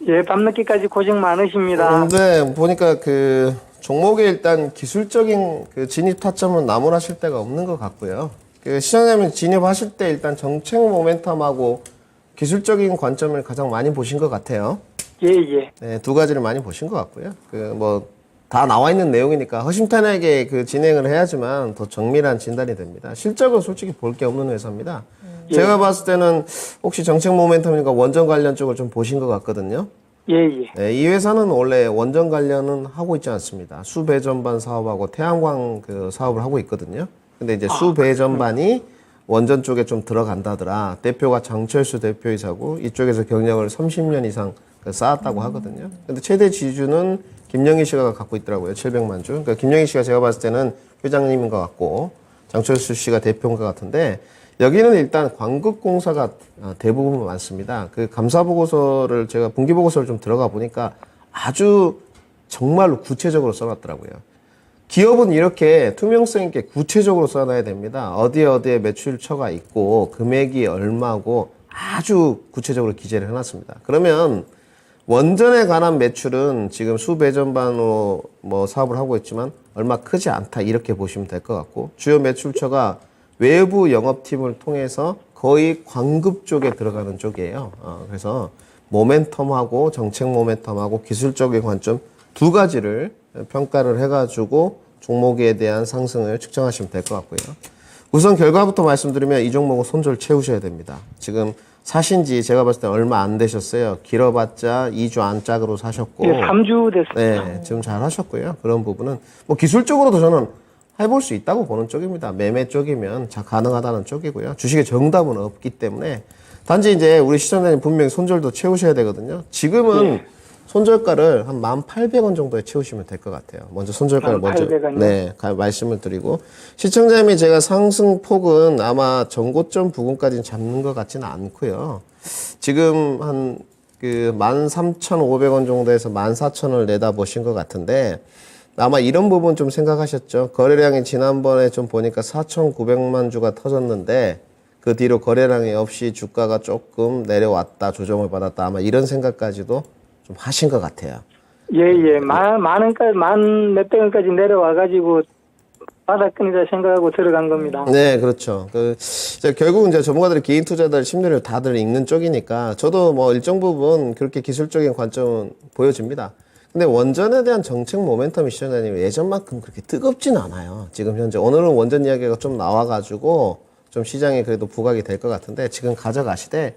Speaker 5: 예, 밤늦게까지 고생 많으십니다.
Speaker 4: 네, 보니까 그 종목에 일단 기술적인 그 진입 타점은 나무라실 데가 없는 것 같고요. 그 시장에 진입하실 때 일단 정책 모멘텀하고 기술적인 관점을 가장 많이 보신 것 같아요.
Speaker 5: 예, 예.
Speaker 4: 네, 두 가지를 많이 보신 것 같고요. 다 나와 있는 내용이니까 허심탄회하게 그 진행을 해야지만 더 정밀한 진단이 됩니다. 실적은 솔직히 볼 게 없는 회사입니다. 제가 봤을 때는 혹시 정책 모멘텀이니까 원전 관련 쪽을 좀 보신 것 같거든요.
Speaker 5: 예, 예.
Speaker 4: 네, 이 회사는 원래 원전 관련은 하고 있지 않습니다. 수배전반 사업하고 태양광 그 사업을 하고 있거든요. 근데 이제 수배전반이 원전 쪽에 좀 들어간다더라. 대표가 장철수 대표이사고 이쪽에서 경력을 30년 이상 쌓았다고 하거든요. 근데 최대 지주는 김영희 씨가 갖고 있더라고요. 700만 주. 그러니까 김영희 씨가 제가 봤을 때는 회장님인 것 같고 장철수 씨가 대표인 것 같은데 여기는 일단 광급공사가 대부분 많습니다. 그 감사보고서를 제가 분기보고서를 좀 들어가 보니까 아주 정말로 구체적으로 써놨더라고요. 기업은 이렇게 투명성 있게 구체적으로 써놔야 됩니다. 어디에 매출처가 있고 금액이 얼마고 아주 구체적으로 기재를 해놨습니다. 그러면 원전에 관한 매출은 지금 수배전반으로 뭐 사업을 하고 있지만 얼마 크지 않다 이렇게 보시면 될 것 같고 주요 매출처가 외부 영업팀을 통해서 거의 광급 쪽에 들어가는 쪽이에요. 그래서 모멘텀하고 정책 모멘텀하고 기술적인 관점 두 가지를 평가를 해가지고 종목에 대한 상승을 측정하시면 될 것 같고요. 우선 결과부터 말씀드리면 이 종목은 손절 채우셔야 됩니다. 지금 사신 지 제가 봤을 때 얼마 안 되셨어요. 길어봤자 2주 안짝으로 사셨고.
Speaker 5: 예, 3주 됐습니다.
Speaker 4: 네, 지금 잘 하셨고요. 그런 부분은 뭐 기술적으로도 저는 해볼 수 있다고 보는 쪽입니다. 매매 쪽이면 가능하다는 쪽이고요. 주식에 정답은 없기 때문에 단지 이제 우리 시청자님 분명히 손절도 채우셔야 되거든요. 지금은 손절가를 한 1,800원 정도에 채우시면 될 것 같아요. 먼저 손절가를 먼저
Speaker 5: 1,800원 이요?
Speaker 4: 네, 말씀을 드리고 시청자님이 제가 상승폭은 아마 전고점 부근까지는 잡는 것 같지는 않고요. 지금 한 그 13,500원 정도에서 14,000원을 내다보신 것 같은데 아마 이런 부분 좀 생각하셨죠. 거래량이 지난번에 좀 보니까 4,900만 주가 터졌는데 그 뒤로 거래량이 없이 주가가 조금 내려왔다, 조정을 받았다. 아마 이런 생각까지도 좀 하신 것 같아요.
Speaker 5: 예. 만 몇백 원까지 내려와가지고 바닥권이다 생각하고 들어간 겁니다.
Speaker 4: 네, 그렇죠. 결국은 이제 전문가들이 개인 투자들 심리를 다들 읽는 쪽이니까 저도 뭐 일정 부분 그렇게 기술적인 관점은 보여집니다. 근데 원전에 대한 정책 모멘텀이 시청자님 예전만큼 그렇게 뜨겁진 않아요. 지금 현재 오늘은 원전 이야기가 좀 나와가지고 좀 시장에 그래도 부각이 될 것 같은데 지금 가져가시되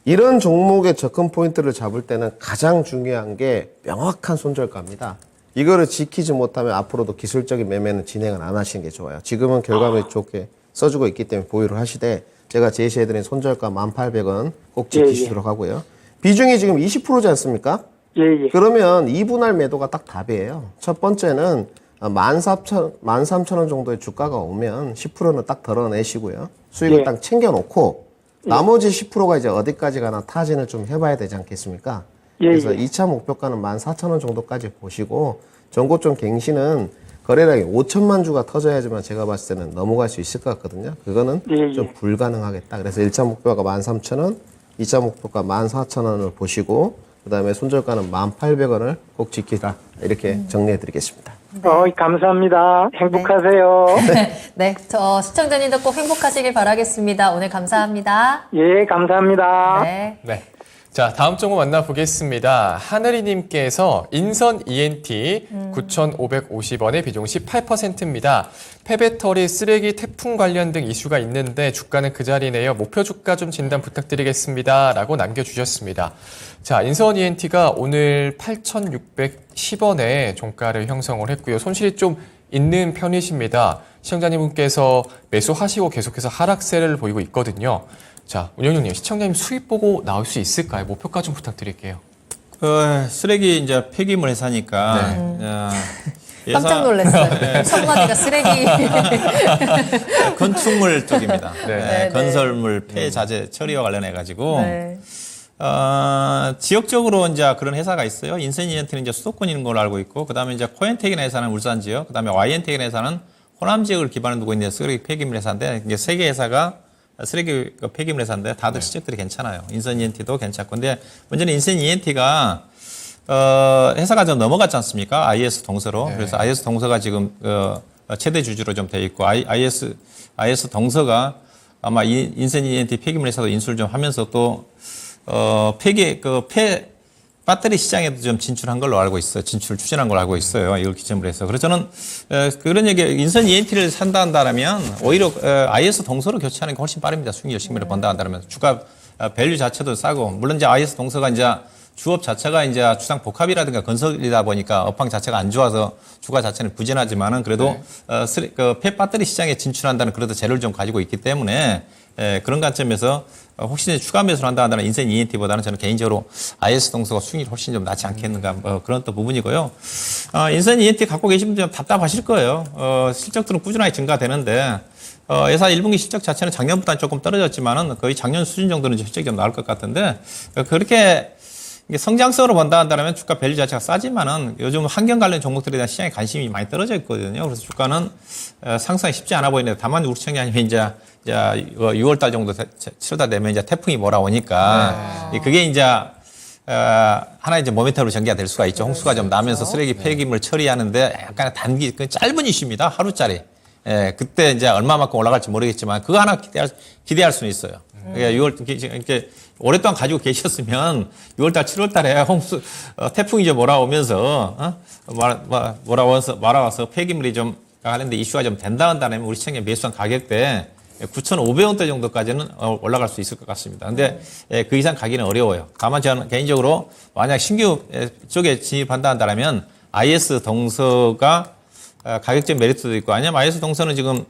Speaker 4: 이런 종목의 접근 포인트를 잡을 때는 가장 중요한 게 명확한 손절가입니다. 이거를 지키지 못하면 앞으로도 기술적인 매매는 진행을 안 하시는 게 좋아요. 지금은 결과물이 좋게 써주고 있기 때문에 보유를 하시되 제가 제시해드린 손절가 1,800원 꼭 지키시도록 하고요. 비중이 지금 20%지 않습니까?
Speaker 5: 예.
Speaker 4: 그러면 2분할 매도가 딱 답이에요. 첫 번째는 13,000원 정도의 주가가 오면 10%는 딱 덜어내시고요. 수익을 딱 챙겨놓고 나머지 10%가 이제 어디까지 가나 타진을 좀 해봐야 되지 않겠습니까? 그래서 2차 목표가는 14,000원 정도까지 보시고 전고점 갱신은 거래량이 5천만 주가 터져야지만 제가 봤을 때는 넘어갈 수 있을 것 같거든요. 그거는 좀 불가능하겠다. 그래서 1차 목표가 13,000원, 2차 목표가 14,000원을 보시고 그다음에 손절가는 1,800원을 꼭 지키라. 이렇게 정리해 드리겠습니다.
Speaker 5: 감사합니다. 행복하세요.
Speaker 1: 네, 저 시청자님도 꼭 행복하시길 바라겠습니다. 오늘 감사합니다.
Speaker 5: 예, 감사합니다.
Speaker 1: 네.
Speaker 2: 네. 자, 다음 종목 만나보겠습니다. 하늘이님께서 인선 ENT 9,550원에 비중 18%입니다. 폐배터리, 쓰레기, 태풍 관련 등 이슈가 있는데 주가는 그 자리네요. 목표 주가 좀 진단 부탁드리겠습니다. 라고 남겨주셨습니다. 자, 인선 ENT가 오늘 8,610원에 종가를 형성을 했고요. 손실이 좀 있는 편이십니다. 시청자님께서 매수하시고 계속해서 하락세를 보이고 있거든요. 자, 운영위원님, 시청자님 수익 보고 나올 수 있을까요? 목표가 좀 부탁드릴게요.
Speaker 3: 쓰레기 이제 폐기물 회사니까.
Speaker 1: 깜짝 놀랐어요. 첫 마디가 쓰레기.
Speaker 3: 건축물 쪽입니다.
Speaker 2: 네.
Speaker 3: 건설물 폐자재 처리와 관련해 가지고
Speaker 1: 네.
Speaker 3: 지역적으로 이제 그런 회사가 있어요. 인센이엔트는 이제 수도권에 있는 걸로 알고 있고, 그다음에 이제 코엔텍이라는 회사는 울산 지역, 그다음에 와이엔텍이라는 회사는 호남 지역을 기반으로 두고 있는 쓰레기 폐기물 회사인데 이게 세 개 회사가 쓰레기 폐기물 회사인데 다들 실적들이 괜찮아요. 인선 ENT도 괜찮고. 근데 문제는 인선 ENT가 회사가 좀 넘어갔지 않습니까? IS 동서로.
Speaker 2: 네.
Speaker 3: 그래서 IS 동서가 지금 최대 주주로 좀 돼 있고 IS 동서가 아마 인선 ENT 폐기물 회사도 인수를 좀 하면서 또 배터리 시장에도 좀 진출한 걸로 알고 있어요. 진출 추진한 걸로 알고 있어요. 이걸 기점으로 해서. 그래서 저는 그런 얘기, 인선 ENT를 산다 한다면 오히려 IS 동서로 교체하는 게 훨씬 빠릅니다. 수익 열심히 번다 한다면 주가 밸류 자체도 싸고, 물론 이제 IS 동서가 이제 주업 자체가 이제 주상 복합이라든가 건설이다 보니까 업황 자체가 안 좋아서 주가 자체는 부진하지만은 그래도 그 폐배터리 시장에 진출한다는 그래도 재료를 좀 가지고 있기 때문에 그런 관점에서 혹시 추가 매수를 한다 하더라도 인생 ENT보다는 저는 개인적으로 IS 동서가 수익이 훨씬 좀 낫지 않겠는가 그런 또 부분이고요. 인생 ENT 갖고 계시면 좀 답답하실 거예요. 실적들은 꾸준하게 증가되는데 예사 1분기 실적 자체는 작년보다는 조금 떨어졌지만은 거의 작년 수준 정도는 실적이 좀 나올 것 같은데 그렇게 성장성으로 본다 한다면 주가 밸류 자체가 싸지만은 요즘 환경 관련 종목들에 대한 시장의 관심이 많이 떨어져 있거든요. 그래서 주가는 상승이 쉽지 않아 보이는데 다만 우리 시장이 이제 6월 달 정도 치르다 되면 이제 태풍이 몰아오니까 그게 이제 하나의 이제 모멘텀으로 전개가 될 수가 있죠. 홍수가 좀 나면서 쓰레기 폐기물 처리하는데 약간 단기 짧은 이슈입니다. 하루짜리. 그때 이제 얼마만큼 올라갈지 모르겠지만 그거 하나 기대할 수는 있어요. 그러니까 6월 이렇게 오랫동안 가지고 계셨으면 6월달, 7월달에 태풍이 좀 몰아오면서 몰아와서 폐기물이 좀 관련된 이슈가 좀 된다 한다면 우리 시장의 매수한 가격대 9,500원대 정도까지는 올라갈 수 있을 것 같습니다. 근데 그 이상 가기는 어려워요. 다만 저는 개인적으로 만약 신규 쪽에 진입한다 한다면 IS 동서가 가격적 메리트도 있고 아니면 IS 동서는 지금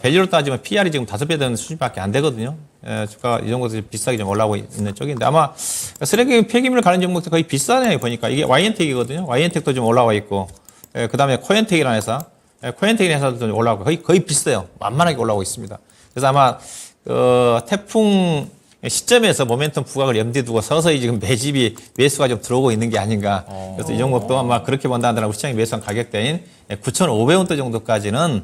Speaker 3: 밸류로 따지면 PR이 지금 5배 되는 수준밖에 안 되거든요. 주가 이 정도 비싸게 좀 올라오고 있는 쪽인데 아마 쓰레기 폐기물 관련 종목도 거의 비싸네요. 보니까 이게 YN텍이거든요. YN텍도 좀 올라와 있고 그 다음에 코엔텍이라는 회사, 코엔텍이라는 회사도 좀 올라오고 거의 비슷해요. 만만하게 올라오고 있습니다. 그래서 아마 태풍 시점에서 모멘텀 부각을 염두에 두고 서서히 지금 매수가 좀 들어오고 있는 게 아닌가. 그래서 이 종목도 아마 그렇게 본다면 우리 시장이 매수한 가격대인 9,500원대 정도까지는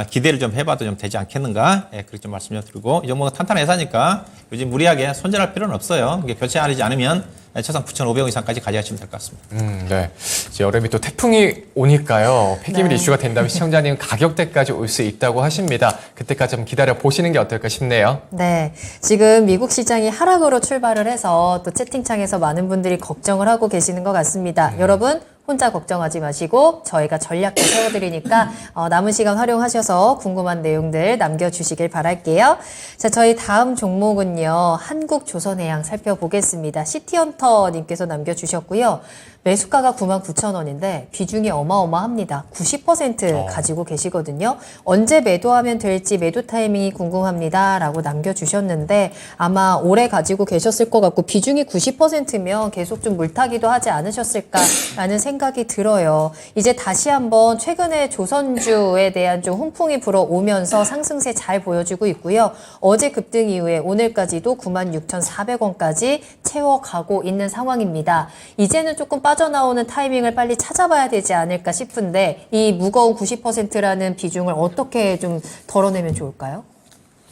Speaker 3: 기대를 좀 해봐도 좀 되지 않겠는가. 그렇게 좀 말씀 좀 드리고 이 종목은 탄탄한 회사니까 요즘 무리하게 손절할 필요는 없어요. 이게 교체하지 않으면 최소한 9,500원 이상까지 가져가시면 될 것 같습니다.
Speaker 2: 네. 이제 여름이 또 태풍이 오니까요. 폐기물 이슈가 된다면 시청자님 가격대까지 올 수 있다고 하십니다. 그때까지 좀 기다려 보시는 게 어떨까 싶네요.
Speaker 1: 네. 지금 미국 시장이 하락으로 출발을 해서 또 채팅창에서 많은 분들이 걱정을 하고 계시는 것 같습니다. 여러분, 혼자 걱정하지 마시고 저희가 전략도 세워드리니까 남은 시간 활용하셔서 궁금한 내용들 남겨주시길 바랄게요. 자, 저희 다음 종목은요. 한국조선해양 살펴보겠습니다. 시티헌터님께서 남겨주셨고요. 매수가가 99,000원인데 비중이 어마어마합니다. 90% 가지고 계시거든요. 언제 매도하면 될지 매도 타이밍이 궁금합니다. 라고 남겨주셨는데 아마 오래 가지고 계셨을 것 같고 비중이 90%면 계속 좀 물타기도 하지 않으셨을까라는 생각이 들어요. 이제 다시 한번 최근에 조선주에 대한 좀 훈풍이 불어오면서 상승세 잘 보여주고 있고요. 어제 급등 이후에 오늘까지도 96,400원까지 채워가고 있는 상황입니다. 이제는 조금 빠져나오는 타이밍을 빨리 찾아봐야 되지 않을까 싶은데 이 무거운 90%라는 비중을 어떻게 좀 덜어내면 좋을까요?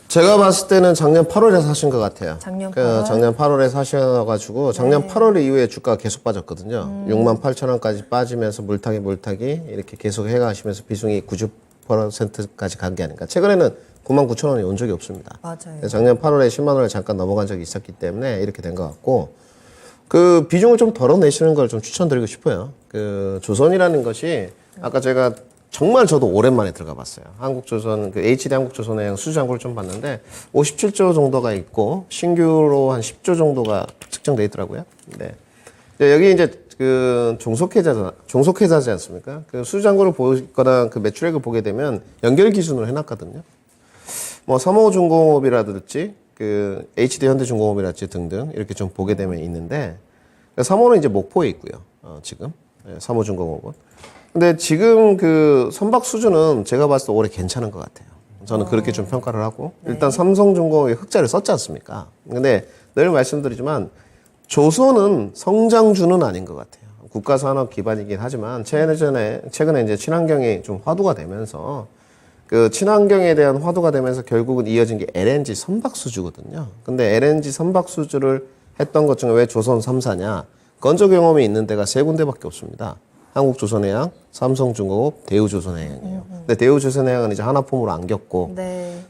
Speaker 4: 제가 봤을 때는 작년 8월에 사신 것 같아요.
Speaker 1: 작년 8월?
Speaker 4: 작년 8월에 사셔가지고 작년 8월 이후에 주가가 계속 빠졌거든요. 68,000원까지 빠지면서 물타기 이렇게 계속 해가시면서 비중이 90%까지 간 게 아닌가. 최근에는 99,000원이 온 적이 없습니다.
Speaker 1: 맞아요.
Speaker 4: 작년 8월에 10만 원을 잠깐 넘어간 적이 있었기 때문에 이렇게 된 것 같고 그 비중을 좀 덜어내시는 걸 좀 추천드리고 싶어요. 그 조선이라는 것이 아까 제가 정말 저도 오랜만에 들어가 봤어요. 한국조선, 그 HD 한국조선해양 수주잔고를 좀 봤는데 57조 정도가 있고 신규로 한 10조 정도가 측정돼 있더라고요. 네. 여기 이제 그 종속회사지 않습니까? 그 수주잔고를 보거나 그 매출액을 보게 되면 연결 기준으로 해놨거든요. 뭐 삼호중공업이라든지 그 HD 현대중공업이라든지 등등 이렇게 좀 보게 되면 있는데 3호는 이제 목포에 있고요. 지금 3호중공업은. 근데 지금 그 선박 수준은 제가 봤을 때 올해 괜찮은 것 같아요. 저는 그렇게 좀 평가를 하고 일단 삼성중공업이 흑자를 썼지 않습니까? 근데 늘 말씀드리지만 조선은 성장주는 아닌 것 같아요. 국가산업 기반이긴 하지만 최근에 이제 친환경이 좀 화두가 되면서 그 친환경에 대한 화두가 되면서 결국은 이어진 게 LNG 선박수주거든요. 근데 LNG 선박수주를 했던 것 중에 왜 조선 3사냐? 건조 경험이 있는 데가 3군데밖에 없습니다. 한국조선해양, 삼성중공업, 대우조선해양이에요. 근데 대우조선해양은 이제 하나폼으로 안겼고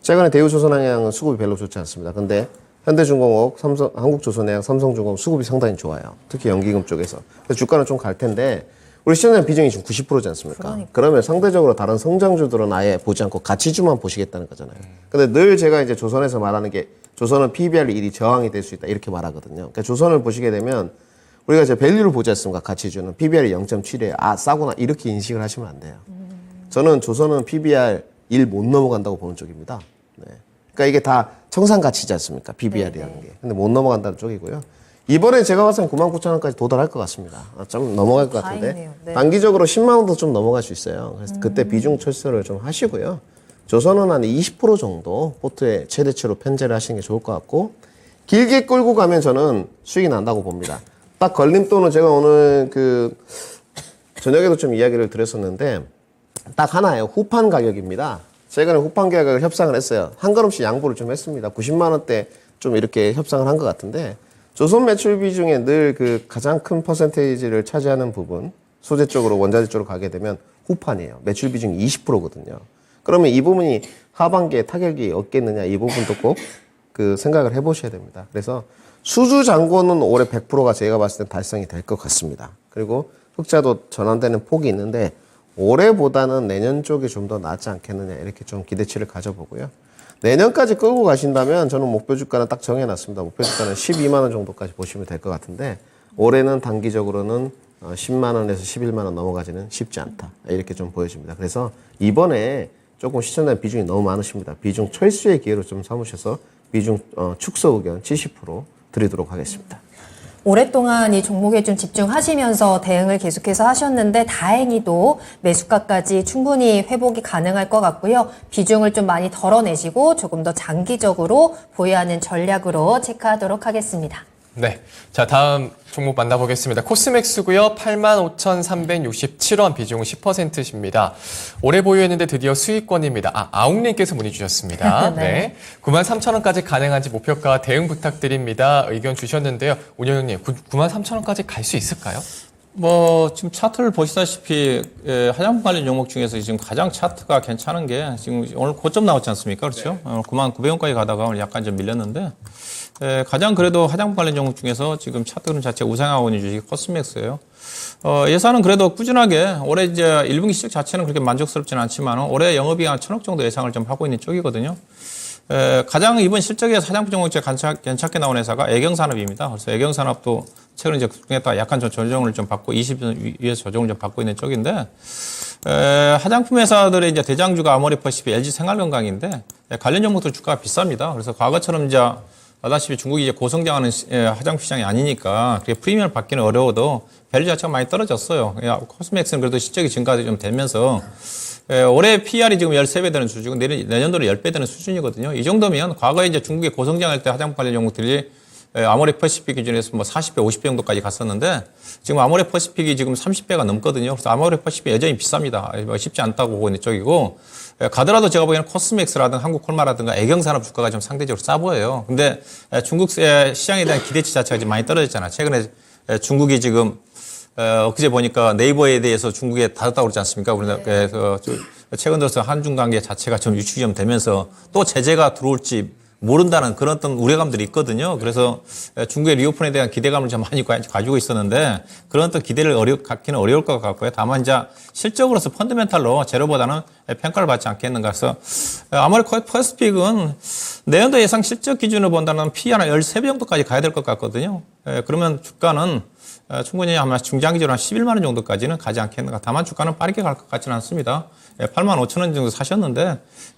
Speaker 4: 최근에 대우조선해양은 수급이 별로 좋지 않습니다. 근데 현대중공업, 한국조선해양, 삼성중공업 수급이 상당히 좋아요. 특히 연기금 쪽에서. 그래서 주가는 좀 갈 텐데 우리 시장의 비중이 지금 90%지 않습니까? 그러면 상대적으로 다른 성장주들은 아예 보지 않고 가치주만 보시겠다는 거잖아요. 근데 늘 제가 이제 조선에서 말하는 게 조선은 PBR 1이 저항이 될 수 있다 이렇게 말하거든요. 그러니까 조선을 보시게 되면 우리가 이제 밸류를 보지 않습니까? 가치주는 PBR이 0.7에 싸구나 이렇게 인식을 하시면 안 돼요. 저는 조선은 PBR 1 못 넘어간다고 보는 쪽입니다. 네. 그러니까 이게 다 청산 가치지 않습니까? PBR이라는 게. 근데 못 넘어간다는 쪽이고요. 이번에 제가 봤을 땐 99,000원까지 도달할 것 같습니다. 좀 넘어갈 것 같은데.
Speaker 1: 다행이네요. 네.
Speaker 4: 단기적으로 10만 원도 좀 넘어갈 수 있어요. 그래서 그때 비중 철수를 좀 하시고요. 조선은 한 20% 정도 포트에 최대치로 편제를 하시는 게 좋을 것 같고, 길게 끌고 가면 저는 수익이 난다고 봅니다. 딱 걸림돌은 제가 오늘 저녁에도 좀 이야기를 드렸었는데, 딱 하나예요. 후판 가격입니다. 최근에 후판 가격을 협상을 했어요. 한 걸음씩 양보를 좀 했습니다. 90만 원대 좀 이렇게 협상을 한 것 같은데, 조선 매출 비중에 늘 가장 큰 퍼센테이지를 차지하는 부분, 소재 쪽으로 원자재 쪽으로 가게 되면 후판이에요. 매출 비중이 20%거든요. 그러면 이 부분이 하반기에 타격이 없겠느냐, 이 부분도 꼭 생각을 해보셔야 됩니다. 그래서 수주 잔고는 올해 100%가 제가 봤을 땐 달성이 될 것 같습니다. 그리고 흑자도 전환되는 폭이 있는데 올해보다는 내년 쪽이 좀 더 낫지 않겠느냐, 이렇게 좀 기대치를 가져보고요. 내년까지 끌고 가신다면 저는 목표 주가는 딱 정해놨습니다. 목표 주가는 12만 원 정도까지 보시면 될 것 같은데, 올해는 단기적으로는 10만 원에서 11만 원 넘어가지는 쉽지 않다, 이렇게 좀 보여집니다. 그래서 이번에 조금 시청자 비중이 너무 많으십니다. 비중 철수의 기회로 좀 삼으셔서 비중 축소 의견 70% 드리도록 하겠습니다.
Speaker 1: 오랫동안 이 종목에 좀 집중하시면서 대응을 계속해서 하셨는데 다행히도 매수가까지 충분히 회복이 가능할 것 같고요. 비중을 좀 많이 덜어내시고 조금 더 장기적으로 보유하는 전략으로 체크하도록 하겠습니다.
Speaker 2: 네. 자, 다음 종목 만나보겠습니다. 코스맥스고요. 85,367원, 비중은 10%십니다. 오래 보유했는데 드디어 수익권입니다. 아웅님께서 문의 주셨습니다.
Speaker 1: 네.
Speaker 2: 네. 93,000원까지 가능한지 목표가 대응 부탁드립니다. 의견 주셨는데요. 운영형님, 93,000원까지 갈 수 있을까요?
Speaker 3: 지금 차트를 보시다시피, 화장품 관련 종목 중에서 지금 가장 차트가 괜찮은 게 지금 오늘 고점 나왔지 않습니까? 그렇죠? 99,000원까지 가다가 오늘 약간 좀 밀렸는데, 가장 그래도 화장품 관련 종목 중에서 지금 차트 흐름 자체가 우상하고 있는 주식이 코스맥스예요. 예산은 그래도 꾸준하게 올해 이제 1분기 실적 자체는 그렇게 만족스럽지는 않지만 올해 영업이익 한 1,000억 정도 예상을 좀 하고 있는 쪽이거든요. 가장 이번 실적에서 화장품 종목 중에 괜찮게 나온 회사가 애경산업입니다. 그래서 애경산업도 최근 이제 그중에다가 약간 좀 조정을 좀 받고 20원 위에서 조정을 좀 받고 있는 쪽인데, 화장품 회사들의 이제 대장주가 아모레퍼시픽, LG 생활건강인데 관련 종목들 주가가 비쌉니다. 그래서 과거처럼 이제 아다시피 중국이 이제 고성장하는 화장품 시장이 아니니까 그게 프리미엄을 받기는 어려워도 밸류 자체가 많이 떨어졌어요. 코스맥스는 그래도 실적이 증가가 좀 되면서 올해 PR이 지금 13배 되는 수준이고 내년도로 10배 되는 수준이거든요. 이 정도면 과거에 이제 중국이 고성장할 때 화장품 관련 종목들이 아모레퍼시픽 기준에서 40배, 50배 정도까지 갔었는데 지금 아모레퍼시픽이 지금 30배가 넘거든요. 그래서 아모레퍼시픽이 여전히 비쌉니다. 쉽지 않다고 보고 있는 쪽이고, 가더라도 제가 보기에는 코스맥스라든가 한국콜마라든가 애경산업 주가가 좀 상대적으로 싸 보여요. 근데 중국 시장에 대한 기대치 자체가 지금 많이 떨어졌잖아요. 최근에 중국이 지금 엊그제 보니까 네이버에 대해서 중국에 닫았다고 그러지 않습니까? 그래서 최근 들어서 한중 관계 자체가 좀 유축이 좀 되면서 또 제재가 들어올지 모른다는 그런 어떤 우려감들이 있거든요. 그래서 중국의 리오픈에 대한 기대감을 좀 많이 가지고 있었는데 그런 어떤 기대를 갖기는 어려울 것 같고요. 다만 이제 실적으로서 펀더멘탈로 제로보다는 평가를 받지 않겠는가 해서 아무래도 퍼스픽은 내년도 예상 실적 기준으로 본다면 P 하나 13배 정도까지 가야 될 것 같거든요. 그러면 주가는 충분히 아마 중장기적으로 한 11만 원 정도까지는 가지 않겠는가. 다만 주가는 빠르게 갈 것 같지는 않습니다. 85,000원 정도 사셨는데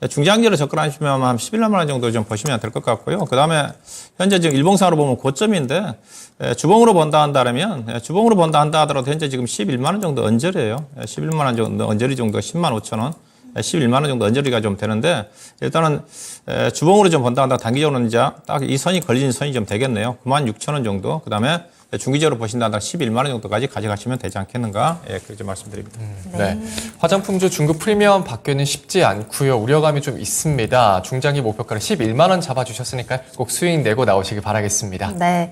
Speaker 3: 중장기로 접근하시면 한 11만 원 정도 좀 보시면 될 것 같고요. 그 다음에 현재 지금 일봉상으로 보면 고점인데 주봉으로 본다 한다면 주봉으로 본다 한다 하더라도 현재 지금 11만 원 정도 언저리예요. 11만 원 정도 언저리 정도 10만 5천 원. 11만 원 정도 언저리가 좀 되는데 일단은 주봉으로 좀 본다 한다 단기적으로는 이제 딱 이 선이 걸리는 선이 좀 되겠네요. 96,000원 정도. 그 다음에 중기적으로 보신다 한다 11만 원 정도까지 가져가시면 되지 않겠는가. 그렇게 말씀드립니다.
Speaker 2: 네. 화장품주 중국 프리미엄 받기는 쉽지 않고요. 우려감이 좀 있습니다. 중장기 목표가를 11만 원 잡아주셨으니까 꼭 수익 내고 나오시길 바라겠습니다.
Speaker 1: 네.